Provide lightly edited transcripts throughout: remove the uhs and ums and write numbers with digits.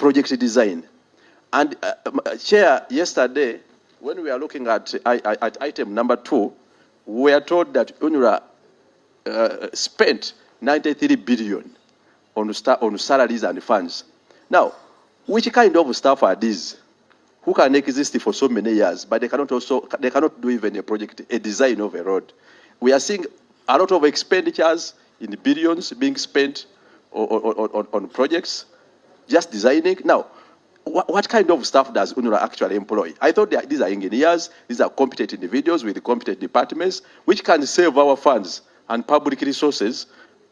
project design. And Chair, yesterday, when we are looking at item number 2, we are told that UNRA spent 93 billion on salaries and funds. Now, which kind of staff are these who can exist for so many years, but they cannot do even a design of a road? We are seeing a lot of expenditures in billions being spent on projects, just designing. Now, what kind of staff does UNRA actually employ? I thought these are engineers, these are competent individuals with competent departments, which can save our funds and public resources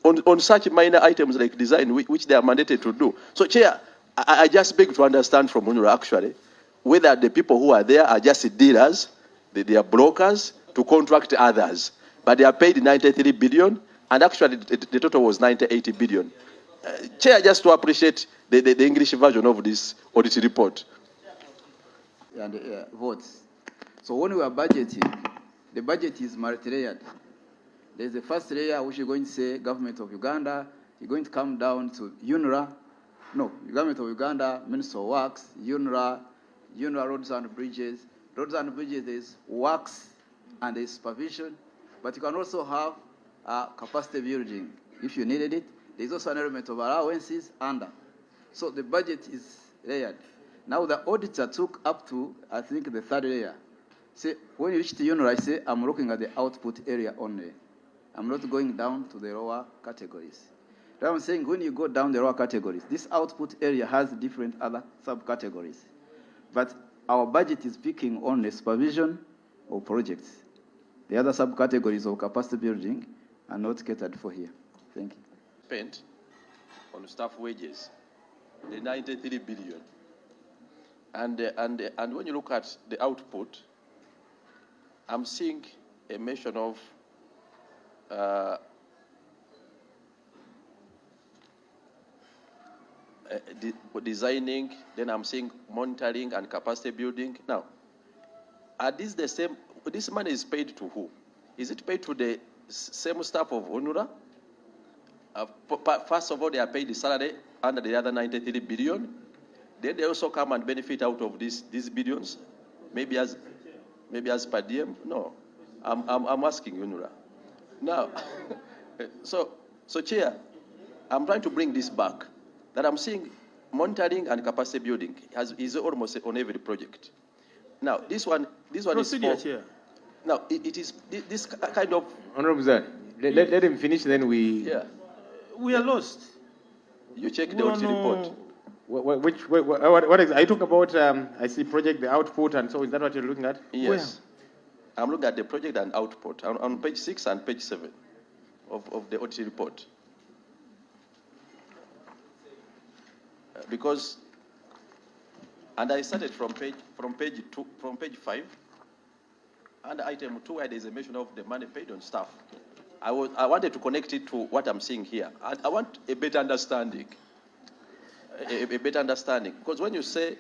on such minor items like design, which they are mandated to do. So, Chair, I just beg to understand from UNRA actually whether the people who are there are just dealers, they are brokers to contract others, but they are paid 93 billion, and actually the total was 98 billion. Chair, just to appreciate the English version of this audit report. And votes. So when we are budgeting, the budget is multi-layered. There's the first layer, which you're going to say government of Uganda. You're going to come down to UNRA. No, government of Uganda, Minister of Works, UNRA Roads and Bridges. Roads and Bridges, there's works and there's supervision. But you can also have capacity building if you needed it. There's also an element of allowances under. So the budget is layered. Now the auditor took up to, I think, the third layer. Say, when you reach to UNRA, I say, I'm looking at the output area only. I'm not going down to the lower categories. But I'm saying when you go down the lower categories, this output area has different other subcategories. But our budget is picking on the supervision of projects. The other subcategories of capacity building are not catered for here. Thank you. Spent on staff wages, the 93 billion. And when you look at the output, I'm seeing a mention of designing, then I'm seeing monitoring and capacity building. Now, are these the same? This money is paid to who? Is it paid to the same staff of UNRA? First of all, they are paid the salary under the other 93 billion. Then they also come and benefit out of these billions, maybe as per diem. No, I'm asking UNRA. Now, so Chair, I'm trying to bring this back. That I'm seeing monitoring and capacity building is almost on every project. Now, this one Procedure, is for, Chair. Now, it is this kind of... Honorable Zari, let him finish, then we... Yeah. We are lost. You check the audit report. What is, I talk about, I see project, the output, and so is that what you're looking at? Yes. Where? I'm looking at the project and output on page 6 and page 7 of the audit report. Because, and I started from page 5, and item 2 where there is a mention of the money paid on staff. I wanted to connect it to what I'm seeing here. I want a better understanding. A better understanding, because when you say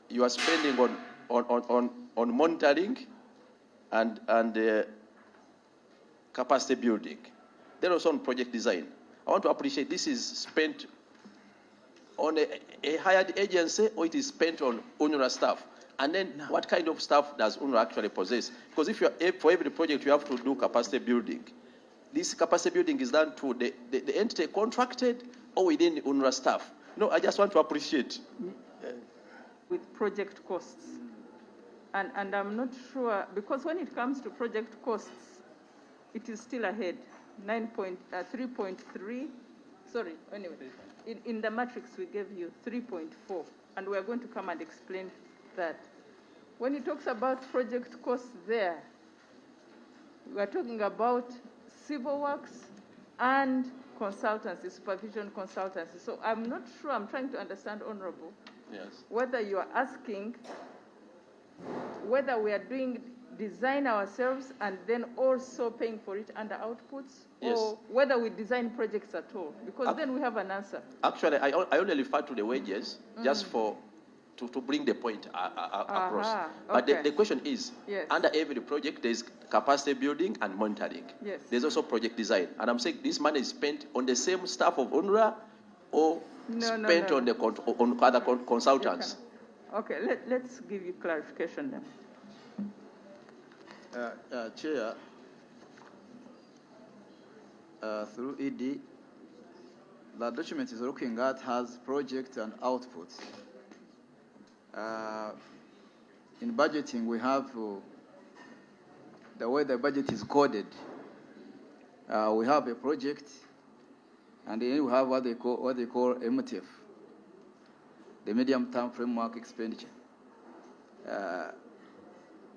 you are spending on monitoring and capacity building, then also on project design, I want to appreciate this is spent on a hired agency, or it is spent on UNRA staff? And then what kind of staff does UNRA actually possess? Because if for every project you have to do capacity building, this capacity building is done to the entity contracted or within UNRA staff. No, I just want to appreciate. With project costs. And I'm not sure, because when it comes to project costs, it is still ahead. 3.3, sorry, anyway. In the matrix we gave you 3.4, and we're going to come and explain that. When it talks about project costs there, we're talking about civil works and consultancy, supervision consultancy. So I'm not sure, I'm trying to understand, Honorable, yes, whether you are asking whether we are doing design ourselves and then also paying for it under outputs, yes, or whether we design projects at all, because then we have an answer. Actually, I only refer to the wages just to bring the point across. But okay. the question is, yes, under every project, there's capacity building and monitoring. Yes. There's also project design. And I'm saying this money is spent on the same staff of UNRA or spent on the on other consultants? Okay, let's give you clarification then. Chair, through ED, the document is looking at has project and output. In budgeting, we have the way the budget is coded. We have a project, and then we have what they call MTF, the medium-term framework expenditure.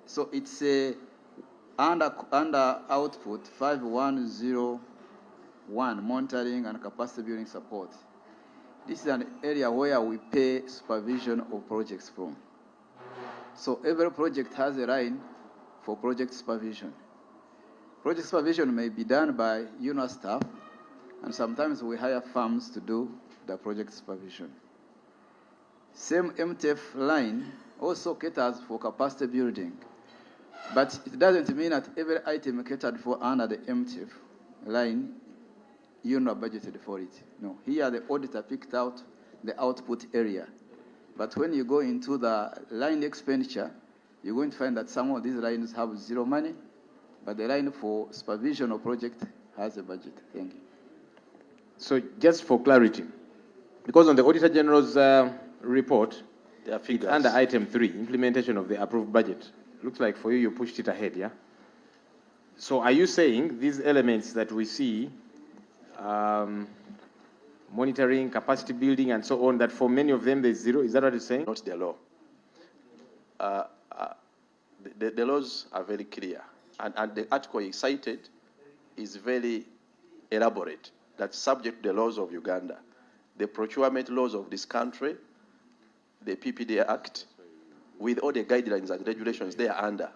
So it's a under output 5101 monitoring and capacity building support. This is an area where we pay supervision of projects from. So every project has a line for project supervision. Project supervision may be done by UNRA staff, and sometimes we hire firms to do the project supervision. Same MTF line also caters for capacity building, but it doesn't mean that every item catered for under the MTF line, UNRA budgeted for it. No, here the auditor picked out the output area. But when you go into the line expenditure, you're going to find that some of these lines have zero money, but the line for supervision of project has a budget. Thank you. So just for clarity, because on the Auditor General's report, it's under item 3, implementation of the approved budget. Looks like for you, you pushed it ahead, yeah? So are you saying these elements that we see, monitoring, capacity building, and so on, that for many of them there's zero? Is that what you're saying? Not the law. The laws are very clear, and the article you cited is very elaborate. That's subject to the laws of Uganda, the procurement laws of this country, the PPD Act, with all the guidelines and regulations they are under,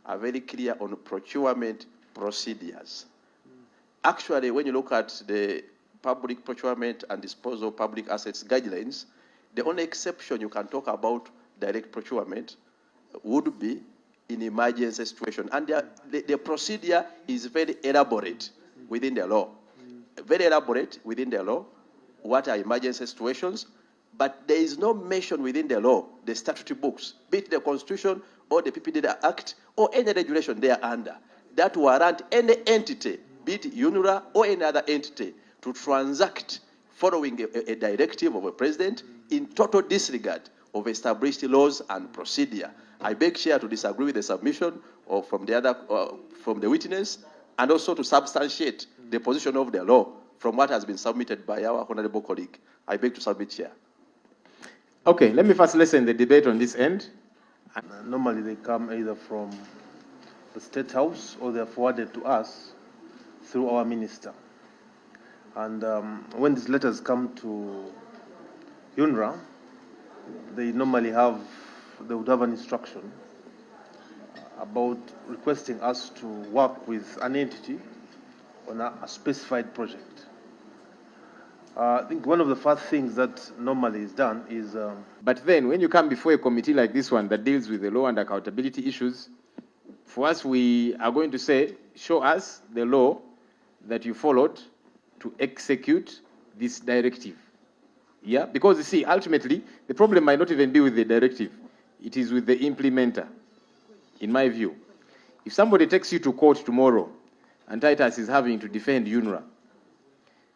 are very clear on procurement procedures. Actually, when you look at the public procurement and disposal of public assets guidelines, the only exception you can talk about direct procurement would be in emergency situation. And the procedure is very elaborate within the law. Very elaborate within the law. What are emergency situations? But there is no mention within the law, the statutory books, be it the Constitution or the PPD Act or any regulation they are under, that warrant any entity, be it UNRA or any other entity, to transact following a directive of a president in total disregard of established laws and procedure. I beg Chair to disagree with the submission or from the witness, and also to substantiate the position of the law from what has been submitted by our honorable colleague. I beg to submit, Chair. Okay, let me first listen the debate on this end. Normally they come either from the State House or they're forwarded to us through our minister. And when these letters come to UNRA, they would have an instruction about requesting us to work with an entity on a specified project. I think one of the first things that normally is done is... But then, when you come before a committee like this one that deals with the law and accountability issues, for us, we are going to say, show us the law that you followed to execute this directive. Yeah? Because, you see, ultimately, the problem might not even be with the directive. It is with the implementer, in my view. If somebody takes you to court tomorrow, and Titus is having to defend UNRA,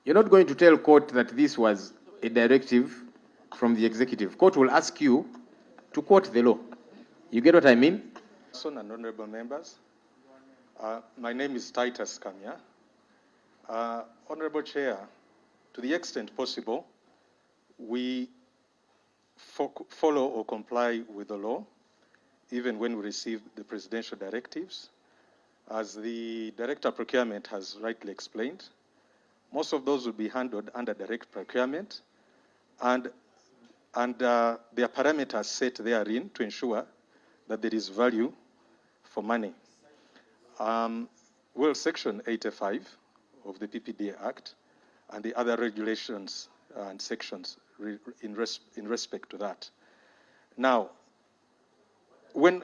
you're not going to tell court that this was a directive from the executive. Court will ask you to quote the law. You get what I mean? And honorable members, my name is Titus Kamya. Honorable Chair, to the extent possible, we follow or comply with the law, even when we receive the presidential directives. As the Director of Procurement has rightly explained, most of those will be handled under direct procurement, and there are parameters set therein to ensure that there is value for money. Section 85 of the PPD Act and the other regulations and sections in respect to that. Now, when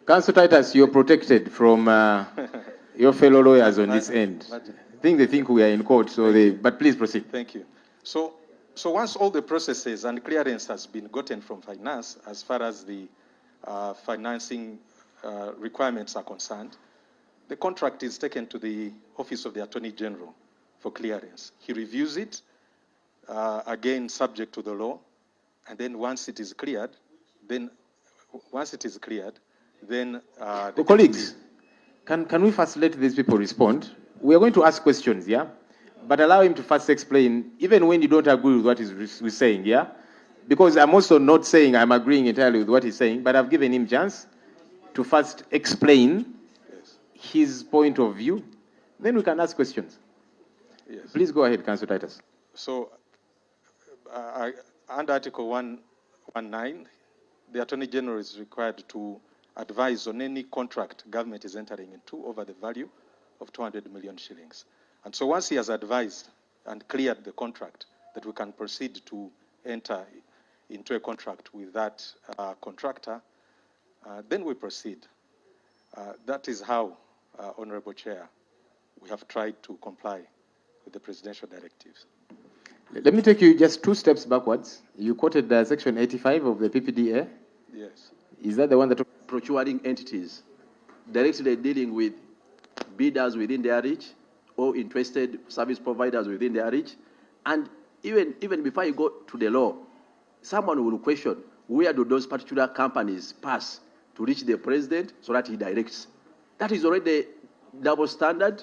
Council Titus, you're protected from your fellow lawyers on this end. think they think we are in court, so but please proceed. Thank you. So once all the processes and clearance has been gotten from finance, as far as the financing requirements are concerned, the contract is taken to the Office of the Attorney General for clearance. He reviews it, again subject to the law, and then once it is cleared, then colleagues, can we first let these people respond? We are going to ask questions, yeah? But allow him to first explain, even when you don't agree with what he's saying, yeah? Because I'm also not saying I'm agreeing entirely with what he's saying, but I've given him chance to first explain his point of view. Then we can ask questions. Yes. Please go ahead, Councillor Titus. So, under Article 119, the Attorney General is required to advise on any contract government is entering into over the value of 200 million shillings. And so once he has advised and cleared the contract, that we can proceed to enter into a contract with that contractor, then we proceed. That is how, Honorable Chair, we have tried to comply with the presidential directives. Let me take you just 2 steps backwards. You quoted Section 85 of the PPDA. Yes. Is that the one that... Procuring entities directly dealing with bidders within their reach or interested service providers within their reach. And even before you go to the law, someone will question, where do those particular companies pass to reach the president so that he directs? That is already double standard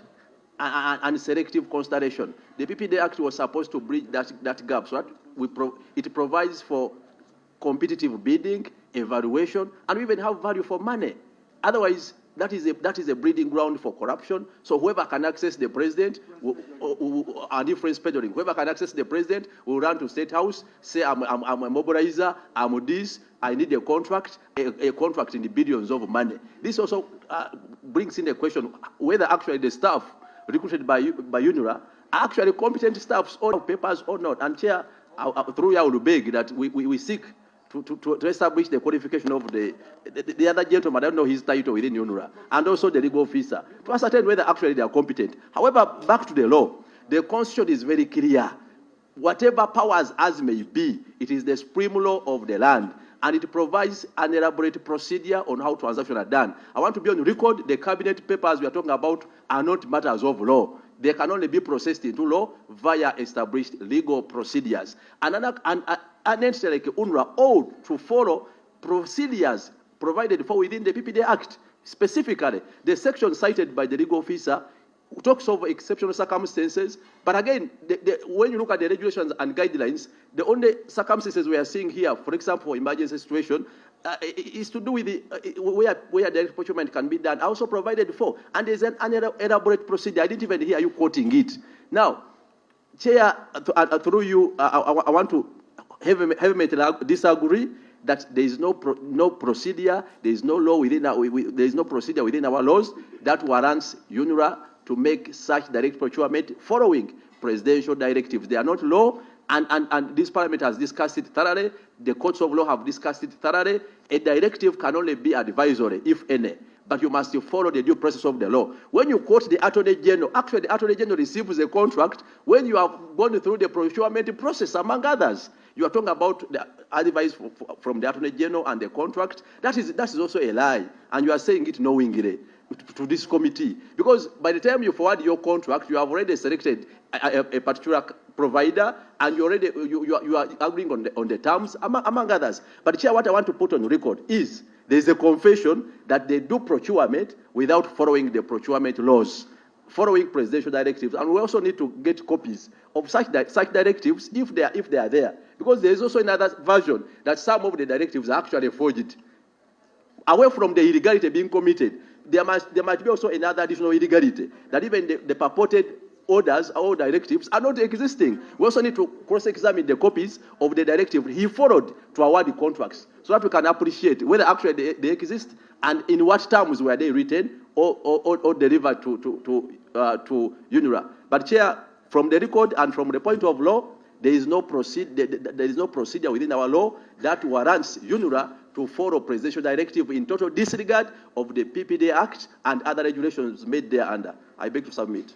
and selective consideration. The PPD Act was supposed to bridge that gap so that it provides for competitive bidding, evaluation, and we even have value for money. Otherwise, that is a breeding ground for corruption. So whoever can access the president, and different peddling, whoever can access the president will run to State House, say, I'm a mobilizer, I'm this, I need a contract in the billions of money. This also brings in the question whether actually the staff recruited by UNRA are actually competent staffs or papers or not. And Chair, through you, I will beg that we seek to establish the qualification of the other gentleman, I don't know his title within UNRA, and also the legal officer, to ascertain whether actually they are competent. However, back to the law, the Constitution is very clear. Whatever powers as may be, it is the supreme law of the land, and it provides an elaborate procedure on how transactions are done. I want to be on record, the cabinet papers we are talking about are not matters of law. They can only be processed into law via established legal procedures. And an entity like UNRA ought to follow procedures provided for within the PPD Act. Specifically, the section cited by the legal officer talks of exceptional circumstances, but again, when you look at the regulations and guidelines, the only circumstances we are seeing here, for example, emergency situation, is to do with where direct procurement can be done, also provided for, and there's an elaborate procedure. I didn't even hear you quoting it. Now, Chair, through you, I want to vehemently disagree that there is no procedure, there is no law within there is no procedure within our laws that warrants UNRA to make such direct procurement following presidential directives. They are not law, and this Parliament has discussed it thoroughly. The courts of law have discussed it thoroughly. A directive can only be advisory, if any, but you must follow the due process of the law. When you quote the Attorney General, actually the Attorney General receives a contract when you have gone through the procurement process, among others. You are talking about the advice from the Attorney General and the contract. That is also a lie, and you are saying it knowingly to this committee. Because by the time you forward your contract, you have already selected a particular provider, and you are agreeing on the terms, among others. But Chair, what I want to put on record is there is a confession that they do procurement without following the procurement laws, following presidential directives, and we also need to get copies of such directives if they are there, because there is also another version that some of the directives are actually forged. Away from the illegality being committed, there might be also another additional illegality, that even the purported orders or directives are not existing. We also need to cross-examine the copies of the directive he followed to award the contracts, so that we can appreciate whether actually they exist and in what terms were they written or delivered to UNRA. But Chair, from the record and from the point of law, there is no procedure within our law that warrants UNRA to follow presidential directive in total disregard of the PPD Act and other regulations made thereunder. I beg to submit.